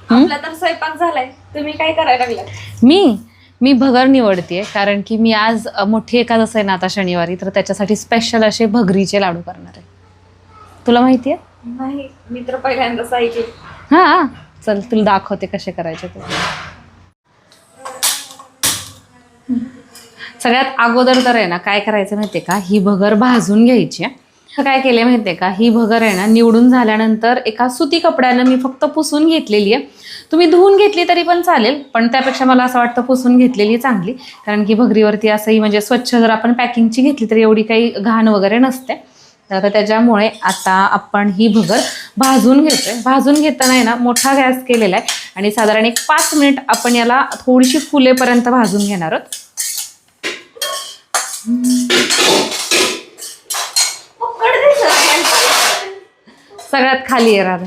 आपला तर स्वयंपाक झालाय, तुम्ही काय करायला लागलाय? मी भगर निवडतेय, कारण की मी आज मोठी एकादश आहे ना आता शनिवारी, तर त्याच्यासाठी स्पेशल असे भगरीचे लाडू करणार आहे. तुला माहिती आहे? नाही, मी तर पहिल्यांदाच ऐकले. हा, चल तुला दाखवते कसे करायचे ते. सगळ्यात अगोदर तर आहे ना काय करायचं माहितीये का, ही भगर भाजून घ्यायची. काय केले माहितीये का, ही भगर आहे ना निवडून झाल्यानंतर एका सुती कपड्यानं मी फक्त पुसून घेतलेली आहे. तुम्ही धुवून घेतली तरी पण चालेल, पण त्यापेक्षा मला असं वाटतं पुसून घेतलेली चांगली, कारण की भगरीवरती असंही म्हणजे स्वच्छ जर आपण पॅकिंगची घेतली तर एवढी काही घाण वगैरे नसते. तर त्याच्यामुळे आता आपण ही भगर भाजून घेतोय. भाजून घेताना आहे ना मोठा गॅस केलेला आहे आणि साधारण एक 5 मिनिट आपण याला थोडीशी फुलेपर्यंत भाजून घेणार आहोत. सगळ्यात खाली आहे राधा.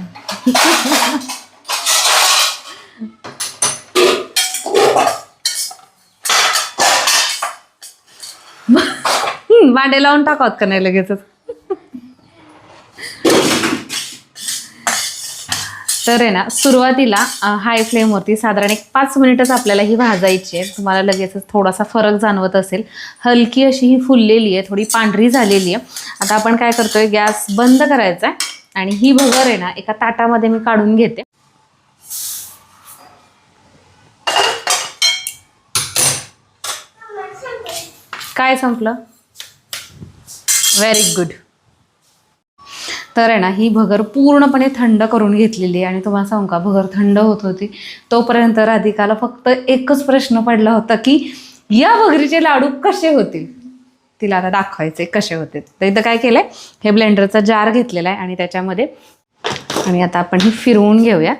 भांडे लावून टाकावत का नाही लगेच. तर आहे ना सुरुवातीला हाय फ्लेमवरती साधारण एक 5 मिनिटच आपल्याला ही भाजायची आहे. तुम्हाला लगेचच थोडासा फरक जाणवत असेल. हलकी अशी ही फुललेली आहे, थोडी पांढरी झालेली आहे. आता आपण काय करतोय, गॅस बंद करायचा आहे आणि ही भगर आहे ना एका ताटामध्ये मी काढून घेते. काय संपलं? Very good. तर आहे ना ही भगर पूर्णपणे थंड करून घेतलेली आहे आणि तुम्हाला सांगू का, भगर थंड होत होती तोपर्यंत राधिकाला फक्त एकच प्रश्न पडला होता की या भगरीचे लाडू कसे होतील. तिला आता दाखवायचे कसे होते. तर इथं काय केलंय, हे ब्लेंडरचा जार घेतलेला आहे आणि त्याच्यामध्ये आणि आता आपण ही फिरवून घेऊया.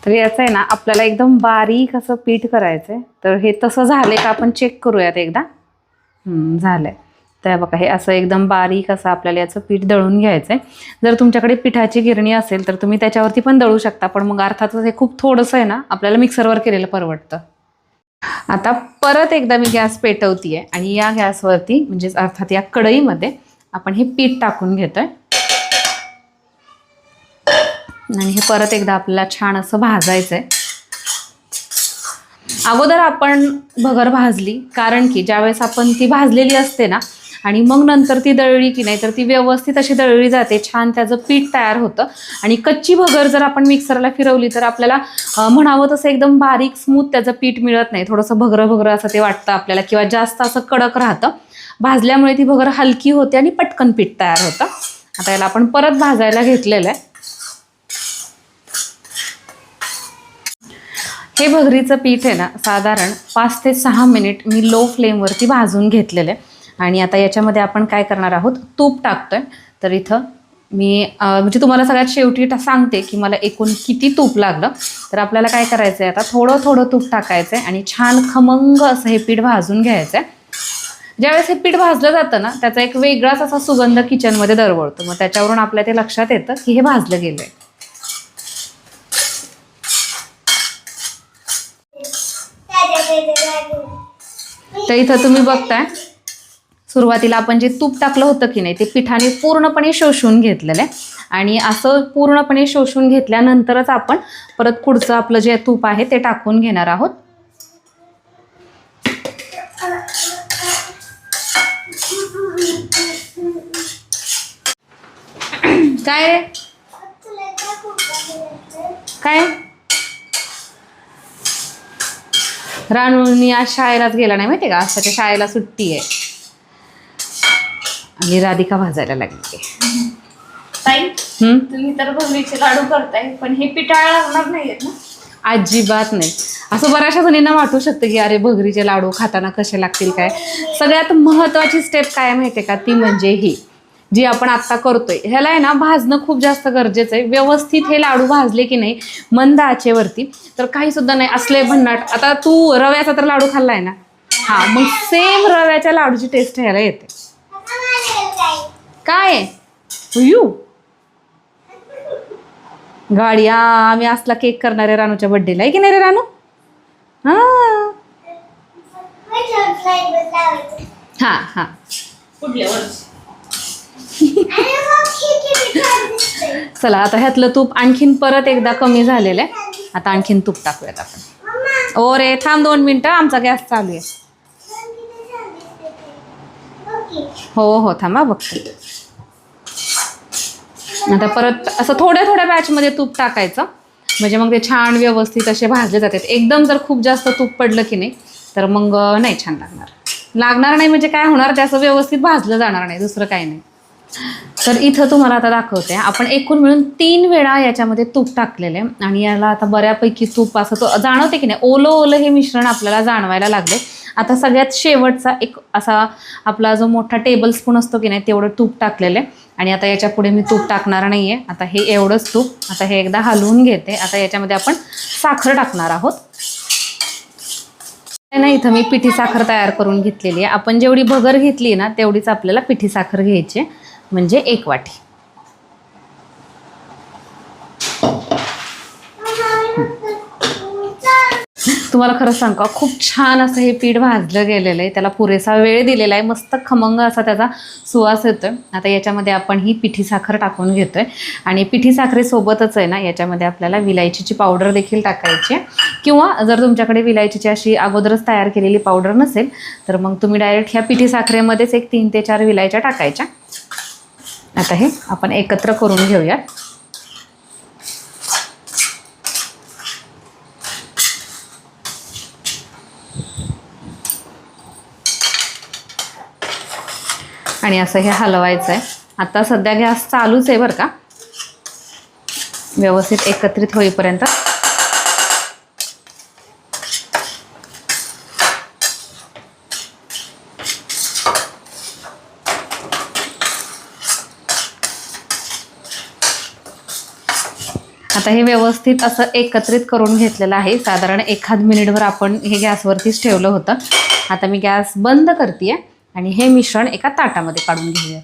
तर याचं आहे ना आपल्याला एकदम बारीक असं पीठ करायचं आहे. तर हे तसं झालंय का आपण चेक करूयात एकदा. झालंय. तर बघा हे असं एकदम बारीक असं आपल्याला याचं पीठ दळून घ्यायचं आहे. जर तुमच्याकडे पिठाची गिरणी असेल तर तुम्ही त्याच्यावरती पण दळू शकता, पण मग अर्थातच हे खूप थोडंसं आहे ना आपल्याला मिक्सरवर केलेलं परवडतं. आता परत एकदा मी गॅस पेटवतीये आणि या गॅसवरती म्हणजेच अर्थात या कढईमध्ये आपण हे पीठ टाकून घेतोय आणि हे परत एकदा आपल्याला छान असं भाजायचंय. अगोदर आपण भगर भाजली, कारण की ज्यावेळेस आपण ती भाजलेली असते ना आणि मग नंतर ती दळली की नाही तर ती व्यवस्थित अशी दळली जाते, छान त्याचं पीठ तयार होतं. आणि कच्ची भगर जर आपण मिक्सरला फिरवली तर आपल्याला म्हणावं तसं एकदम बारीक स्मूथ त्याचं पीठ मिळत नाही. थोडंसं भगरं भगरं असं ते वाटतं आपल्याला किंवा जास्त असं कडक राहतं. भाजल्यामुळे ती भगर हलकी होते आणि पटकन पीठ तयार होतं. आता याला आपण परत भाजायला घेतलेलं आहे. हे भगरीचं पीठ आहे ना साधारण 5 ते 6 मिनिट मी लो फ्लेमवरती भाजून घेतलेलं आहे. आणि आता याच्यामध्ये आपण काय करणार आहोत, तूप टाकतोय. तर इथं मी म्हणजे तुम्हाला सगळ्यात शेवटी सांगते की मला एकूण किती तूप लागलं. तर आपल्याला काय करायचं आहे, आता थोडं थोडं तूप टाकायचं आहे आणि छान खमंग असं हे पीठ भाजून घ्यायचं आहे. ज्यावेळेस हे पीठ भाजलं जातं ना त्याचा एक वेगळाच असा सुगंध किचनमध्ये दरवळतो. मग त्याच्यावरून आपल्या ते लक्षात येतं की हे भाजलं गेलं आहे. तर इथं तुम्ही बघताय सुरुवातीला आपण जे तूप टाकलं होतं की नाही ते पिठाने पूर्णपणे शोषून घेतलेलं आहे. आणि असं पूर्णपणे शोषून घेतल्यानंतरच आपण परत पुढचं आपलं जे तूप आहे ते टाकून घेणार आहोत. काय रे काय रानूनी आज शाळेलाच गेला नाही माहिती का, आज त्याच्या शाळेला सुट्टी आहे आणि राधिका भाजायला लागली. ताई तुम्ही तर भगरीचे लाडू करताय, पण हे पिठाळ लागणार नाहीयेत ना? अजिबात नाही. असं बऱ्याचशा जणींना वाटू शकतं की अरे भगरीचे लाडू खाताना कसे लागतील काय. सगळ्यात महत्त्वाची स्टेप काय माहिती आहे का, ती म्हणजे ही जी आपण आत्ता करतोय. ह्याला आहे ना भाजणं खूप जास्त गरजेचं आहे. व्यवस्थित हे लाडू भाजले की नाही मंद आचेवरती तर काही सुद्धा नाही असले भन्नाट. आता तू रव्याचा तर लाडू खाल्लाय ना, हा, मग सेम रव्याच्या लाडूची टेस्ट ह्याला येते. काय यू गाडी, आम्ही असला केक करणार आहे रानूच्या बर्थडेला, आहे की नाही रे रानू? हा हा हा. पुढल्या वर्षी. चला आता ह्यातलं तूप आणखीन परत एकदा कमी झालेलं आहे. आता आणखीन तूप टाकूयात आपण. ओ रे थांब 2 मिनिटं, आमचा गॅस चालू आहे. हो हो थांबा बघते. आता परत असं थोड्या थोड्या बॅचमध्ये तूप टाकायचं, म्हणजे मग ते छान व्यवस्थित असे भाजले जातात. एकदम जर खूप जास्त तूप पडलं की नाही तर मग नाही छान लागणार नाही. म्हणजे काय होणार, ते असं व्यवस्थित भाजलं जाणार नाही, दुसरं काही नाही. तर इथं तुम्हाला आता दाखवते, आपण एकूण मिळून 3 वेळा याच्यामध्ये तूप टाकलेले आणि याला आता बऱ्यापैकी तूप असं तो जाणवते की नाही, ओलं ओलं हे मिश्रण आपल्याला जाणवायला लागले. आता सगळ्यात शेवटचा एक असा आपला जो मोठा टेबलस्पून असतो की नाही तेवढं तूप टाकलेलं आहे. आणि आता याच्या पुढे मी तूप टाकणार नाही आहे. आता हे एवढंच तूप. आता हे एकदा हलवून घेते. आता याच्यामध्ये आपण साखर टाकणार आहोत. ना इथं मी पिठी साखर तयार करून घेतलेली आहे. आपण जेवढी भगर घेतली ना तेवढीच आपल्याला पिठी साखर घ्यायची, म्हणजे 1 वाटी. तुम्हाला खरं सांगू का, खूप छान असं हे पीठ भाजलं गेलेलं आहे. त्याला पुरेसा वेळ दिलेला आहे. मस्त खमंग असा त्याचा सुवास येतोय. आता याच्यामध्ये आपण ही पिठी साखर टाकून घेतोय आणि पिठी साखरेसोबतच आहे ना याच्यामध्ये आपल्याला विलायचीची पावडर देखील टाकायची आहे. किंवा जर तुमच्याकडे विलायचीची अशी अगोदरच तयार केलेली पावडर नसेल तर मग तुम्ही डायरेक्ट ह्या पिठी साखरेमध्येच एक 3 ते 4 विलायच्या टाकायच्या. आता हे आपण एकत्र करून घेऊया. आणि असं हे हलवायचं आहे. आता सध्या गॅस चालूच आहे बरं का, व्यवस्थित एकत्रित होईपर्यंत. आता हे व्यवस्थित असं एकत्रित करून घेतलेलं आहे. साधारण 1 मिनिटभर आपण हे गॅसवरतीच ठेवलं होतं. आता मी गॅस बंद करते आणि हे मिश्रण एका ताटामध्ये काढून घेऊयात.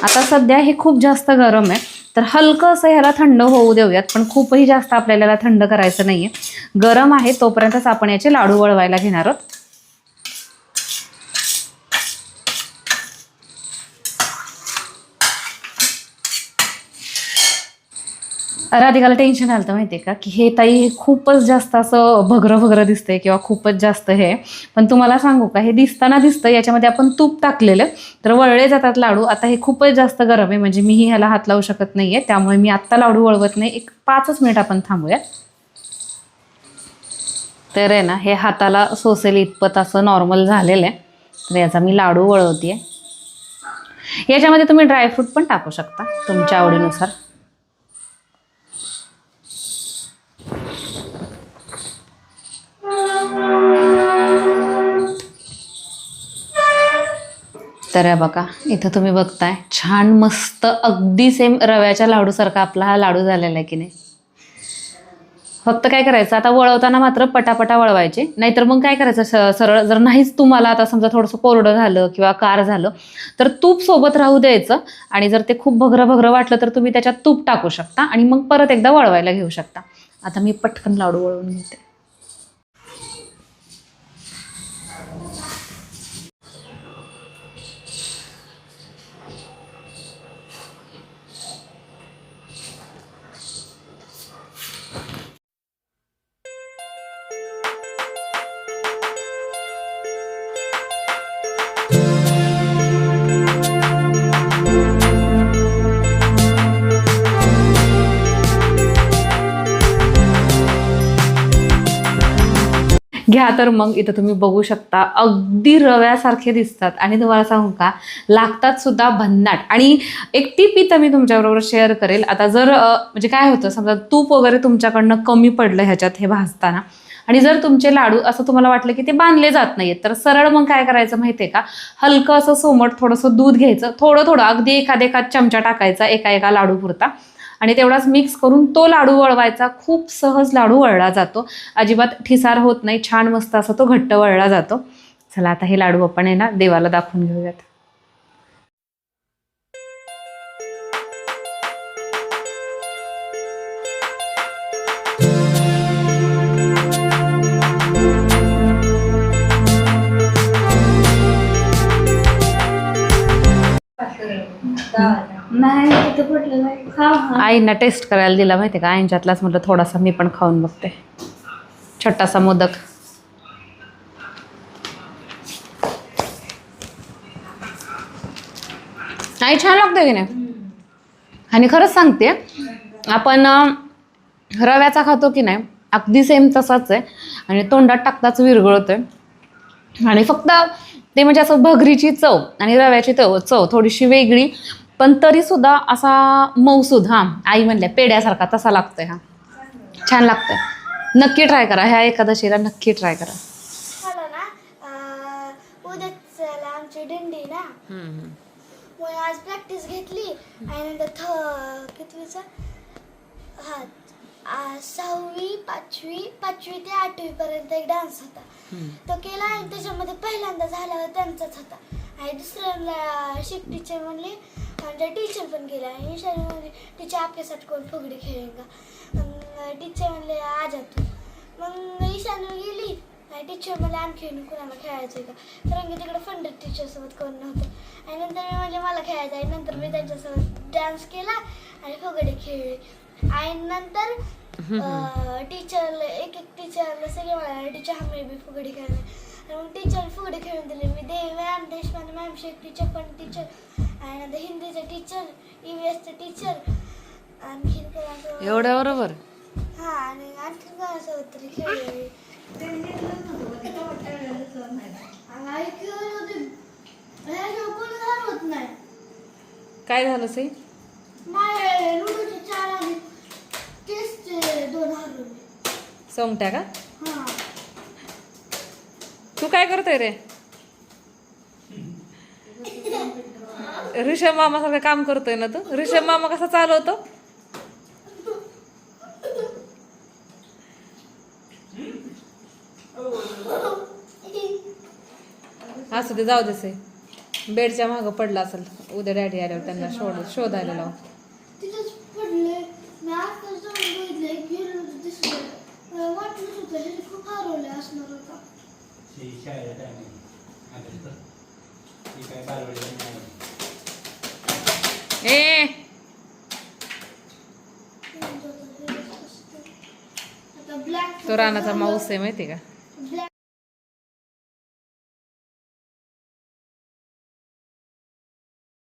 आता सध्या हे खूप जास्त गरम आहे, तर हलकं असं ह्याला थंड होऊ देऊयात. पण खूपही जास्त आपल्याला थंड करायचं नाही आहे. गरम आहे तोपर्यंतच आपण याचे लाडू वळवायला घेणार आहोत. राधिकाला टेन्शन आलं तर माहिती आहे का, की हे ताई हे खूपच जास्त असं भगरं दिसतंय किंवा खूपच जास्त हे. पण तुम्हाला सांगू का, हे दिसताना दिसतं, याच्यामध्ये आपण तूप टाकलेलं तर वळले जातात लाडू. आता हे खूपच जास्त गरम आहे, म्हणजे मीही ह्याला हात लावू शकत नाही आहे. त्यामुळे मी आत्ता लाडू वळवत नाही. 5 मिनिट आपण थांबूया. तर आहे ना हे हाताला सोसेल इतपत असं नॉर्मल झालेलं आहे. तर याचा मी लाडू वळवते. याच्यामध्ये तुम्ही ड्रायफ्रूट पण टाकू शकता तुमच्या आवडीनुसार. तर बघा इथं तुम्ही बघताय, छान मस्त अगदी सेम रव्याच्या लाडूसारखा आपला हा लाडू झालेला आहे की नाही. फक्त काय करायचं, आता वळवताना मात्र पटापटा वळवायचे, नाहीतर मग काय करायचं सरळ, जर नाहीच तुम्हाला आता समजा थोडंसं कोरडं झालं किंवा कार झालं तर तूप सोबत राहू द्यायचं. आणि जर ते खूप भगरं वाटलं तर तुम्ही त्याच्यात तूप टाकू शकता आणि मग परत एकदा वळवायला घेऊ शकता. आता मी पटकन लाडू वळवून घेते. घ्या तर मग इथं तुम्ही बघू शकता, अगदी रव्यासारखे दिसतात आणि तुम्हाला सांगू का, लागतात सुद्धा भन्नाट. आणि एक टिप इथं मी तुमच्याबरोबर शेअर करेल. आता जर म्हणजे काय होतं, समजा तूप वगैरे तुमच्याकडनं कमी पडलं ह्याच्यात हे भाजताना, आणि जर तुमचे लाडू असं तुम्हाला वाटलं की ते बांधले जात नाहीत, तर सरळ मग काय करायचं माहिती आहे का, हलकं असं सोमट थोडंसं दूध घ्यायचं, थोडं अगदी एखाद चमचा टाकायचा एका लाडू पुरता. आणि तेवढाच मिक्स करून तो लाडू वळवायचा. खूप सहज लाडू वळला जातो, अजिबात ठिसार होत नाही, छान मस्त असा तो घट्ट वळला जातो. चला आता हे लाडू आपण आहे ना देवाला दाखवून घेऊयात. नाही तिथं पडलं नाही. खा हा. आईंना टेस्ट करायला दिला माहिती का, आईंच्यातलाच म्हटलं थोडासा मी पण खाऊन बघते. छोटासा मोदक. आई छान लागते की नाही. आणि खरंच सांगते, आपण रव्याचा खातो की नाही, अगदी सेम तसाच आहे आणि तोंडात टाकताच विरघळतोय. आणि फक्त ते म्हणजे असं भगरीची चव आणि रव्याची चव थोडीशी वेगळी, पण तरीसुद्धा असा मऊसूद. हां, आई म्हणल्या पेड्यासारखा तसा लागतोय. हा छान लागतोय. नक्की ट्राय करा, ह्या एकादशीला नक्की ट्राय करा. झालं ना, उद्याच आमची दिंडी ना, मग आज प्रॅक्टिस घेतली आणि नंतर कितवीचा, हा 6वी 5वी ते 8वी पर्यंत एक डान्स होता, तो केला आणि त्याच्यामध्ये पहिल्यांदा झाल्यावर त्यांचाच होता. आणि दुसऱ्यांदा शिक टीचर म्हणले, आमच्या टीचर पण केला आणि ईशानी म्हणले टीचर आपल्यासाठी कोण फुगडी खेळेल का. टीचर म्हणले आजा तू. मग ईशानी गेली आणि टीचर मला आणखी कुणाला खेळायचं आहे का, कारण की तिकडे फंडर टीचरसोबत कोण नव्हतं. आणि नंतर मी म्हणजे मला खेळायचं आहे. नंतर मी त्यांच्यासोबत डान्स केला आणि फुगडी खेळली. आणि नंतर टीचरला एक टीचरला सगळे मला टीचर आम्ही बी फुगडी खेळणार. आणि मग टीचर फुगडी खेळून दिली. मी ma'am Deshpande ma'am, Shaikh teacher पण टीचर, आणि नंतर हिंदीचे टीचर, EVSचे टीचर, आणखी एवढ्या बरोबर. हा आणि आणखी कोणासोबत तरी खेळले. होत नाही. काय झालं सई? माझे लुडोचे 4 आणि चेसचे 2 हरवले. सोंगट्या का? हा. तू काय करतोय रे? ऋषभ मामा सारखं काम करतोय ना तू. ऋषभ मामा कसा चालवतो? असू दे, जाऊ दे. बेडच्या मागं पडला असेल, उद्या डॅडी आल्यावर त्यांना शोधायला लाव. तिथेच पडले. मी आता जाऊन बघितले, गेलो दिसलं, वाटलंच होतं हे खूप हरवले असणार होता. ए आता ब्लॅक तो रानाचा माऊस आहे माहिती का?